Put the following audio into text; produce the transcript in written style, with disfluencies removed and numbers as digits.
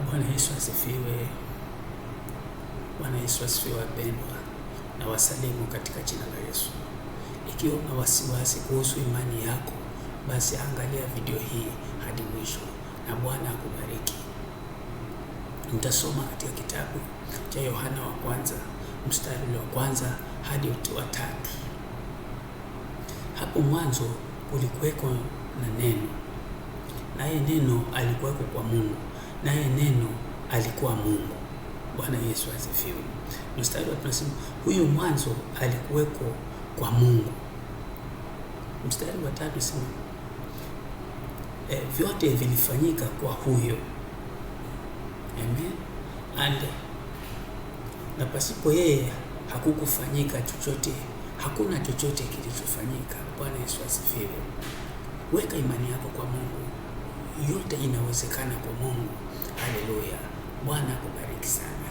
Bwana Yesu asifiwe. Bwana Yesu asifiwe wapendwa, na wasalimu katika jina la Yesu. Ikiwa una wasiwasi kuhusu imani yako, basi angalia video hii hadi mwisho na Bwana akubariki. Nitasoma katika kitabu cha Yohana wa kwanza mstari wa kwanza hadi wa 3. Hapo mwanzo kulikuweko na neno, naye neno alikuweko kwa Mungu, naye neno alikuwa Mungu. Bwana Yesu asifiwe. Mstari wa 3 tunasema huyu mwanzo alikuweko kwa Mungu. Mstari wa 3 tunasema vyote vilifanyika kwa huyo. Amen. Na pasipo yeye hakukufanyika chochote, hakuna chochote kilichofanyika. Bwana Yesu asifiwe. Weka imani yako kwa Mungu, yote inawezekana kwa Mungu. Haleluya. Bwana akubariki sana.